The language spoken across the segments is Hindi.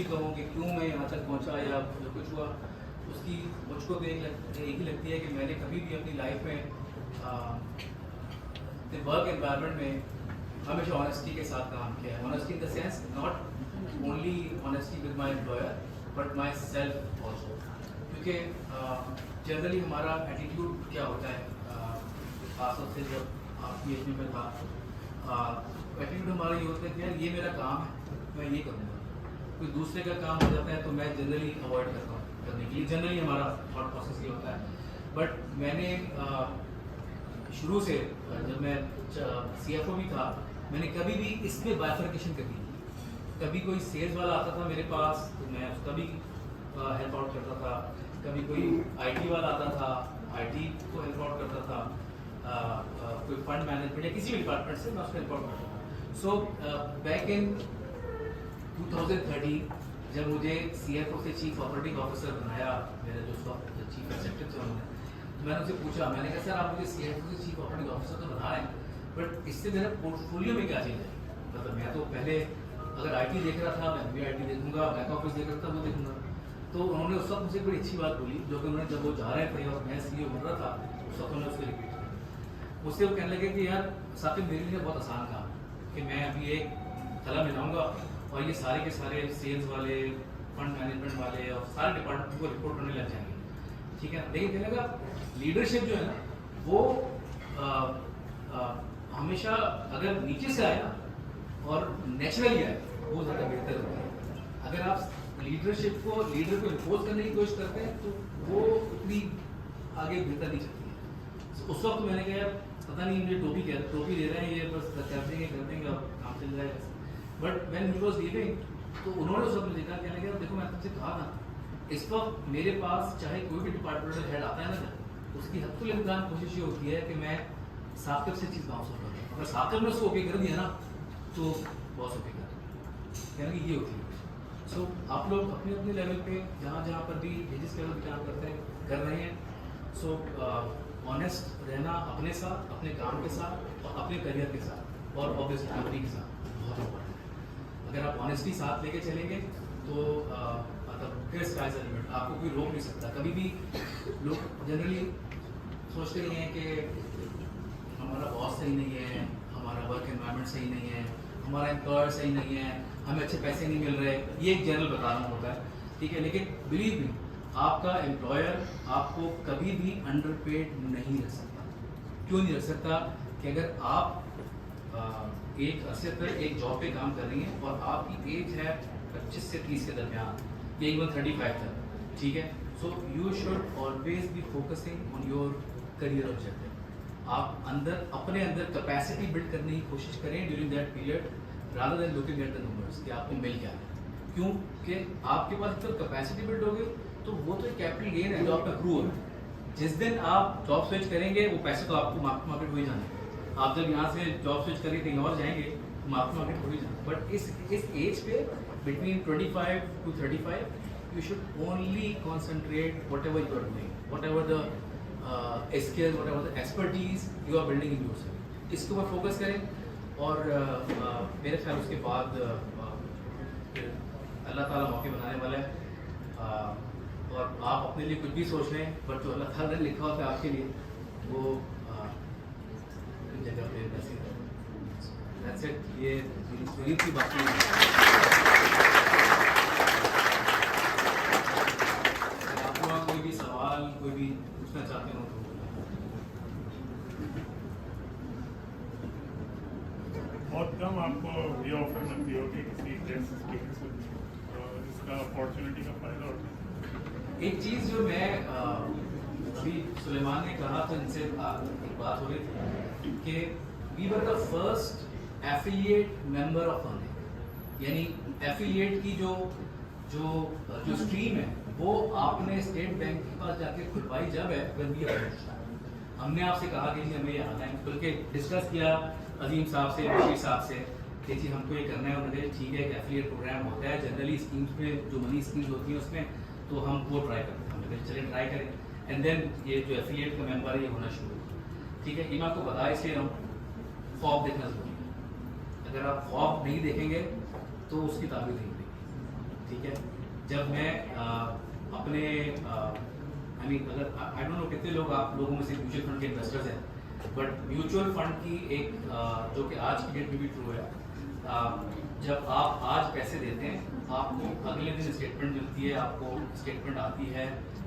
कहूँ कि क्यों मैं यहाँ तक पहुँचा या जो कुछ हुआ, उसकी मुझको तो एक ही लगती है कि मैंने कभी भी अपनी लाइफ में वर्क एनवायरनमेंट में हमेशा ऑनेस्टी के साथ काम किया है। Honesty in the sense not only honesty with my employer but my self also, क्योंकि जनरली हमारा एटीट्यूड क्या होता है, खासतौर से जब आपकी एज में था, एटीट्यूड हमारा ये होता है कि यार ये मेरा काम है, मैं ये करूँगा। कोई दूसरे का काम हो जाता है तो मैं जनरली अवॉइड करता हूँ करने के लिए, जनरली हमारा थॉट प्रोसेस ये होता है। बट मैंने शुरू से जब मैं CFO भी था, मैंने कभी भी इसमें बाइफर्केशन कर दी। कभी कोई सेल्स वाला आता था मेरे पास तो मैं उसका भी हेल्प आउट करता था, कभी कोई IT वाला आता था, IT को हेल्प आउट करता था, कोई फंड मैनेजमेंट या किसी भी डिपार्टमेंट से मैं उसको हेल्प आउट करता था। सो बैक इन 2013 जब मुझे CFO से चीफ ऑपरेटिंग ऑफिसर बनाया, मेरे जो चीफ एग्जीक्यूटिव थे उन्होंने, तो मैंने उनसे पूछा, मैंने कहा सर आप मुझे CFO से चीफ ऑपरेटिंग ऑफिसर तो बना रहे हैं, बट इससे मेरा पोर्टफोलियो में क्या चेंज है? मतलब मैं तो पहले अगर IT देख रहा था मैं भी IT देखूंगा, बैक ऑफिस देख रहा था वो देखूंगा। तो उन्होंने उस वक्त मुझे बड़ी अच्छी बात बोली, जो कि उन्होंने जब वो जा रहे थे और मैं CEO बन रहा था उस वक्त उन्होंने उसको रिपीट किया। उससे वो कहने लगे कि यार साथिब मेरे लिए बहुत आसान काम है कि मैं अभी एक कला में जाऊँगा और ये सारे के सारे सेल्स वाले, फंड मैनेजमेंट वाले और सारे डिपार्टमेंट को रिपोर्ट करने लग जाएंगे, ठीक है। लेकिन कहने लगा लीडरशिप जो है ना वो हमेशा अगर नीचे से आए ना और नेचुरली आए वो ज़्यादा बेहतर होता है। अगर आप लीडर को इम्पोज करने की कोशिश करते हैं तो वो उतनी आगे बेहतर नहीं चलती है। उस वक्त मैंने कहा पता नहीं मुझे टोपी दे रहे हैं, ये बस कर देंगे और काम चल जाएगा। But when he was leaving तो उन्होंने उस वक्त मुझे कहा, कहने लगा देखो मैं तुमसे कहा ना, इस वक्त मेरे पास चाहे कोई भी डिपार्टमेंटल हेड आता है ना, उसकी हद इम्कान कोशिश ये होती है कि मैं साकिब से चीज़ बाउंस हो जाती है। अगर साकिब ने उसको ओके कर दिया ना तो बॉस ओके कर दिया, यानी कि ये होती है। सो आप लोग अपने अपने लेवल पे जहाँ पर भी जिस लेवल पे काम करते हैं कर रहे हैं, सो ऑनेस्ट रहना अपने साथ, अपने काम के साथ और अपने करियर के साथ और ऑब्वियसली फैमिली के साथ बहुत इम्पोर्टेंट है। अगर आप ऑनेस्टी साथ लेके चलेंगे तो मतलब फिर स्काई इज द लिमिट, आपको कोई रोक नहीं सकता। कभी भी लोग जनरली सोचते नहीं हैं कि हमारा बॉस सही नहीं है, हमारा वर्क एनवायरनमेंट सही नहीं है, हमारा एम्प्लॉयर सही नहीं है, हमें अच्छे पैसे नहीं मिल रहे, ये एक जनरल बताना होता है, ठीक है। लेकिन बिलीव मी, आपका एम्प्लॉयर आपको कभी भी अंडरपेड नहीं रख सकता। क्यों नहीं रख सकता? कि अगर आप एक अरसे तक एक जॉब पे काम कर रही हैं और आपकी एज है 25 से 30 के दरमियान, या इवन 35 तक, ठीक है। So you should always be focusing on your career objective. आप अपने अंदर कैपेसिटी बिल्ड करने की कोशिश करें during that period, rather than looking at the numbers कि आपको मिल क्या है। क्यों कि आपके पास जब कैपेसिटी बिल्ड होगी तो वो तो एक कैपिटल गेन है जो आपका क्रू होगा। जिस दिन आप जॉब स्विच करेंगे वो पैसे तो आपको मार्केट हो ही जाना है। आप जब यहाँ से जॉब स्विच करके कहीं और जाएंगे तो मार्केट हो ही जाना। बट इस एज पे between 25 to 35 you should only concentrate whatever you are doing, whatever the skill, whatever the expertise you are building in yourself, इसके ऊपर फोकस करें। और मेरे ख्याल उसके बाद अल्लाह ताला मौके बनाने वाला है। और आप अपने लिए कुछ भी सोच लें, बट जो अल्लाह ताला ने लिखा होता है आपके लिए वो जगह पे वैसे दैट्स इट। ये मेरी की बात नहीं है। आप लोग कोई भी सवाल कोई भी पूछना चाहते हो तो बहुत कम आपको ये ऑफर मिलती होगी किसी टेस्ट स्टूडेंट से, इसका अपॉर्चुनिटी का फायदा होता है। एक चीज़ जो मैं अभी सुलेमान ने कहा तो इनसे एक बात हो रही थी कि we were the first affiliate member of funding, यानी एफिलिएट की जो स्ट्रीम है वो आपने स्टेट बैंक के पास जाके खुलवाई जब है when we approached। हमने आपसे कहा कि जी हमें ये आना है, बल्कि डिस्कस किया अजीम साहब से, बशीर साहब से कि जी हमको ये करना है। उन्होंने ठीक है, एक एफिलिएट प्रोग्राम होता है जनरली स्कीम्स में, जो मनी स्कीम्स होती हैं उसमें, तो हम वो ट्राई करते हैं। हमने कहा चलिए ट्राई करें, एंड देन ये जो एफिलिएट का मेंबर है ये होना शुरू हुआ, ठीक है। ये मैं आपको बता इसलिए रहा हूँ, ख्वाब देखना जरूरी है। अगर आप ख्वाब नहीं देखेंगे तो उसकी ताबीर नहीं मिलेगी। ठीक है। जब मैं अपने आई मीन अगर आई डोंट नो कितने लोग आप लोगों में से म्यूचुअल फंड के इन्वेस्टर्स हैं, बट म्यूचुअल फंड की एक जो कि आज की डेट में भी ट्रू है, जब आप आज पैसे देते हैं आपको अगले दिन स्टेटमेंट मिलती है, आपको स्टेटमेंट आती है,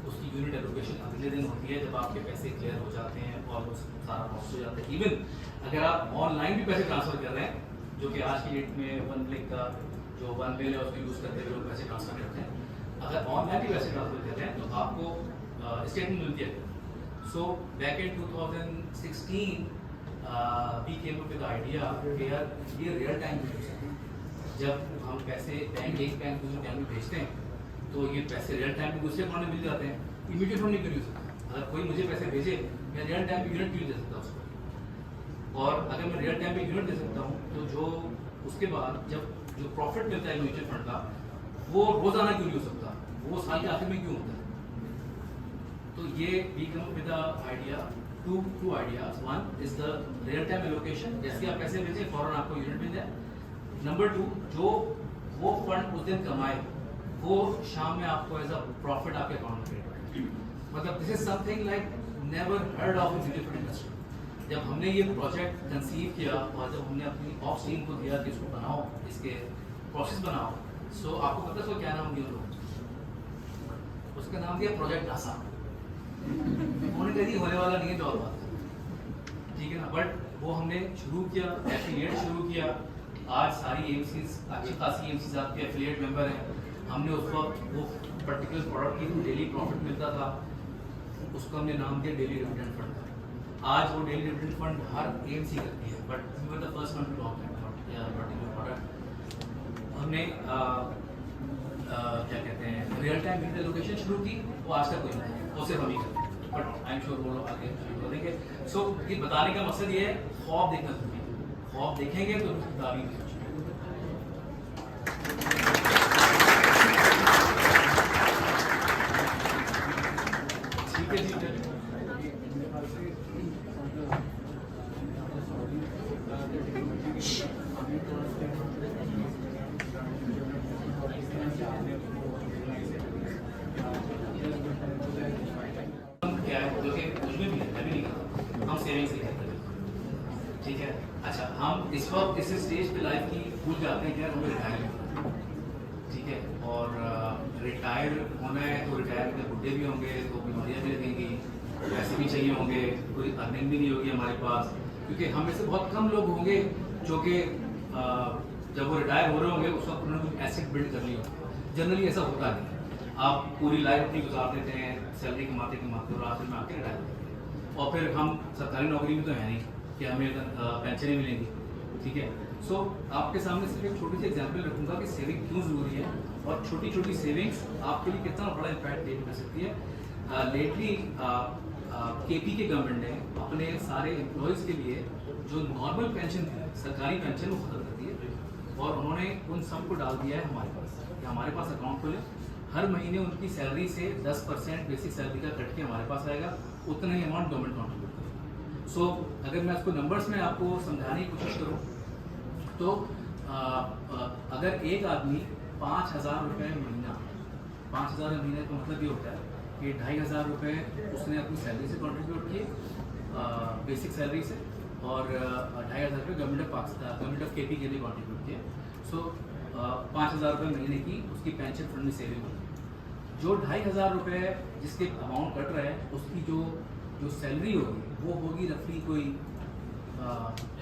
उसकी यूनिट एलोकेशन अगले दिन होती है जब आपके पैसे क्लियर हो जाते हैं और सारा प्रोसेस हो जाता है। इवन अगर आप ऑनलाइन भी पैसे ट्रांसफर कर रहे हैं, जो कि आज की डेट में वन क्लिक का जो वन बिल है उसको यूज़ करते हुए लोग पैसे ट्रांसफर करते हैं, अगर ऑनलाइन भी पैसे ट्रांसफर कर रहे हैं तो आपको स्टेटमेंट मिलती है। So back in 2016 we came up with idea कि यार ये रियल टाइम वीडियोस है, जब हम पैसे बैंक एक बैंक दूसरे बैंक में भेजते हैं तो ये पैसे रियल टाइम में दूसरे अकाउंट में मिल जाते हैं, इमीडिएट फंड नहीं कर सकता। अगर कोई मुझे पैसे भेजे मैं रियल टाइम पे यूनिट क्यों दे सकता उसको, और अगर मैं रियल टाइम पे यूनिट दे सकता हूँ तो जो उसके बाद जब जो प्रॉफिट मिलता है म्यूचुअल फंड का वो रोजाना क्यों नहीं हो सकता, वो साल के आखिर में क्यों होता है। तो ये we come up with the idea, two ideas. One is the real time allocation, जैसे आप पैसे भेजें फौरन आपको यूनिट मिल जाए। नंबर 2, जो वो फंड उस दिन कमाए वो शाम में आपको एज अ प्रॉफिट आपके अकाउंट में क्रेडिट होगा। मतलब this is something like never heard of in mutual fund industry. जब हमने ये प्रोजेक्ट कंसीव किया और जब हमने अपनी ऑफ टीम को दिया कि इसको बनाओ, इसके प्रोसेस बनाओ, सो आपको पता है क्या नाम दिया लोग, उसका नाम दिया प्रोजेक्ट आसान। उन्होंने कहा ये होने वाला नहीं है, तो और बात, ठीक है ना। बट वो हमने शुरू किया, एफिलिएट शुरू किया। आज सारी एमसीज, अच्छी खासी एमसीज आपके एफिलिएट मेंबर हैं। हमने उस वक्त वो पर्टिकुलर प्रोडक्ट की डेली प्रॉफिट मिलता था, उसको हमने नाम दिया डेली डिविडेंड फंड। आज वो डेली डिविडेंड फंड हर एमसी करती है, but we were the first one to launch that particular product. हमने क्या कहते हैं रियल टाइम यूनिट एलोकेशन शुरू की, वो आज तक कोई नहीं, वो सिर्फ हम ही करते हैं, बट आई एम श्योर वो लोग आगे शुरू कर देंगे। सो ये बताने का मकसद ये है, ख्वाब देखना जरूरी है, ख्वाब देखेंगे तो तारीफ भी सोचेंगे। ठीक है जी, क्या है जो कि उसमें भी है, भी नहीं करता, हम सेविंग्स ही करते हैं, ठीक है। अच्छा, हम इस वक्त इस स्टेज पे लाइफ की भूल जाते हैं कि यार हमें रिटायर, ठीक है, और रिटायर होना है तो रिटायर में बुढ़े भी होंगे तो बीमारियाँ भी लगेंगी, पैसे भी चाहिए होंगे, कोई अर्निंग भी नहीं होगी हमारे पास, क्योंकि हम में से बहुत कम लोग होंगे जो कि जब वो रिटायर हो रहे होंगे उस वक्त उन्होंने कुछ एसेट बिल्ड कर लिया। जनरली ऐसा होता नहीं है, आप पूरी लाइफ अपनी गुजार देते हैं सैलरी कमाते कमाते और आखिर में आके रिटायर होते हैं, और फिर हम सरकारी नौकरी में तो है नहीं कि हमें पेंशन ही मिलेंगी, ठीक है। सो आपके सामने सिर्फ एक छोटी सी एग्जांपल रखूंगा कि सेविंग क्यों ज़रूरी है और छोटी छोटी सेविंग्स आपके लिए कितना बड़ा इम्पैक्ट क्रिएट कर सकती है। लेटली केपी के गवर्नमेंट ने अपने सारे एम्प्लॉयज़ के लिए जो नॉर्मल पेंशन थी, सरकारी पेंशन, वो खत्म कर दी है और उन्होंने उन सबको डाल दिया है हमारे पास, कि हमारे पास अकाउंट खोलें, हर महीने उनकी सैलरी से 10% बेसिक सैलरी का कट के हमारे पास आएगा, उतना ही अमाउंट गवर्नमेंट कॉन्ट्रीब्यूट करेगी। सो अगर मैं उसको नंबर्स में आपको समझाने की कोशिश करूँ तो अगर एक आदमी 5,000 रुपये महीना, 5,000 महीने का मतलब ये होता है कि 2,500 रुपये उसने अपनी सैलरी से कॉन्ट्रीब्यूट किए बेसिक सैलरी से, और 2,500 रुपये गवर्नमेंट ऑफ केपी के लिए कॉन्ट्रीब्यूट किए। सो 5,000 रुपये महीने की उसकी पेंशन फंड में सेविंग होगी। जो 2,500 रुपये जिसके अमाउंट कट रहा है उसकी जो सैलरी होगी वो होगी रफली कोई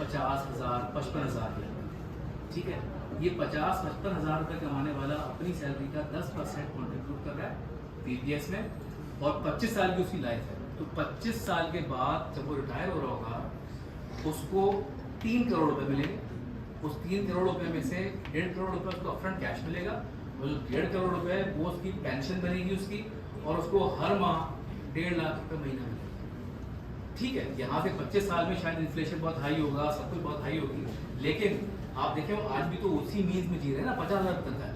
50,000 55,000 की, ठीक है। ये 50-55,000 रुपये कमाने वाला अपनी सैलरी का 10% कॉन्ट्रीब्यूट कर रहा है पीपीएस में, और 25 साल की उसकी लाइफ है। तो 25 साल के बाद जब वो रिटायर हो रहा होगा उसको 3 करोड़ रुपये मिलेंगे। उस 3 करोड़ रुपये में से 1.5 करोड़ रुपये उसको अपफ्रंट कैश मिलेगा, और जो 1.5 करोड़ रुपये वो उसकी पेंशन बनेगी उसकी, और उसको हर माह 1.5 लाख रुपये महीना मिलेगा, ठीक है। यहाँ से 25 साल में शायद इन्फ्लेशन बहुत हाई होगा, सब कुछ बहुत हाई होगी, लेकिन आप देखें वो आज भी तो उसी मीन्स में जी रहे हैं ना, 50,000 तक है,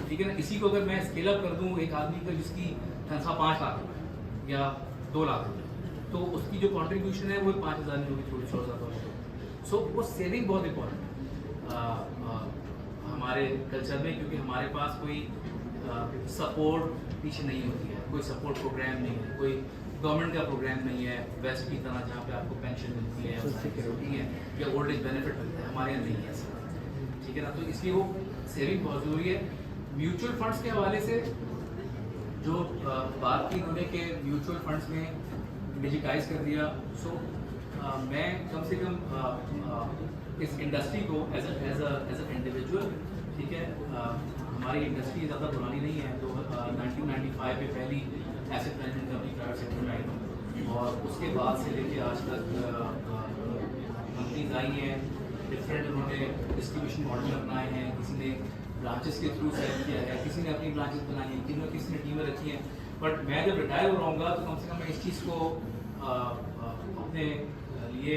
ठीक है ना। इसी को अगर मैं स्केल अप कर दूँ एक आदमी का जिसकी तनख्वाह 5 लाख रुपये या 2 लाख रुपये, तो उसकी जो कॉन्ट्रीब्यूशन है वो 5,000 जो कि 16,000। सो वो सेविंग बहुत इंपॉर्टेंट है। हमारे कल्चर में, क्योंकि हमारे पास कोई सपोर्ट पीछे नहीं होती है, कोई सपोर्ट प्रोग्राम नहीं है, कोई गवर्नमेंट का प्रोग्राम नहीं है वेस्ट की तरह जहाँ पे आपको पेंशन मिलती है या सिक्योरिटी है या ओल्ड एज बेनिफिट मिलता है, हमारे यहाँ नहीं है ऐसा, ठीक है ना। तो इसलिए वो सेविंग बहुत ज़रूरी है। म्यूचुअल फंड्स के हवाले से जो बात की उन्होंने कि म्यूचुअल फंड्स में डिजिटाइज कर दिया, सो मैं कम से कम इस इंडस्ट्री को एज अ इंडिविजुअल, ठीक है, हमारी इंडस्ट्री ज़्यादा पुरानी नहीं है, तो 1995 में पहली asset management company private sector में आई थी और उसके बाद से लेके आज तक कंपनीज आई हैं, डिफरेंट उन्होंने डिस्ट्रीब्यूशन मॉडल अपनाए हैं, किसी ने ब्रांचेस के थ्रू सेल किया है, किसी ने अपनी ब्रांचेस बनाई हैं, किसी ने टीमें रखी हैं। बट मैं जब रिटायर हो रहूँगा तो कम से कम मैं इस चीज़ को अपने लिए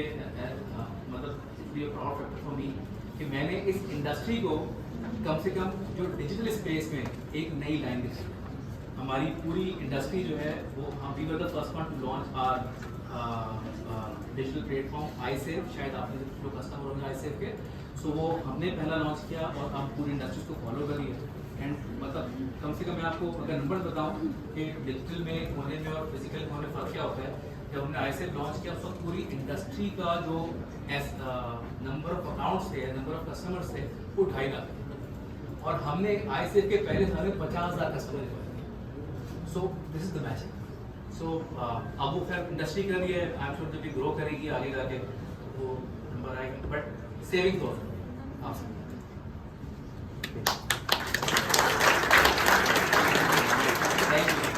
मतलब be proud factor for me कि मैंने इस इंडस्ट्री को कम से कम जो डिजिटल स्पेस में एक नई लाइन दिखाई। हमारी पूरी इंडस्ट्री जो है वो हम we were the first one to launch our digital platform iSafe, शायद आपने जो कस्टमर होंगे iSafe के, सो वो हमने पहला लॉन्च किया और हम पूरी इंडस्ट्री को फॉलो करिए। एंड मतलब कम से कम मैं आपको अगर नंबर बताऊं कि डिजिटल में होने में और फिजिकल में होने में फ़र्क क्या होता है, जब हमने iSafe लॉन्च किया उस वक्त पूरी इंडस्ट्री का जो नंबर ऑफ अकाउंट्स थे, नंबर ऑफ कस्टमर्स थे, वो 2.5 लाख थे और हमने iSafe के पहले साल में 50,000 customer record. So this is the magic. So अब वो खैर इंडस्ट्री कर रही है, आई एम श्योर जब भी ग्रो करेगी आगे जाके वो नंबर आएगा, बट सेविंग तो आप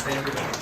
थैंक यू।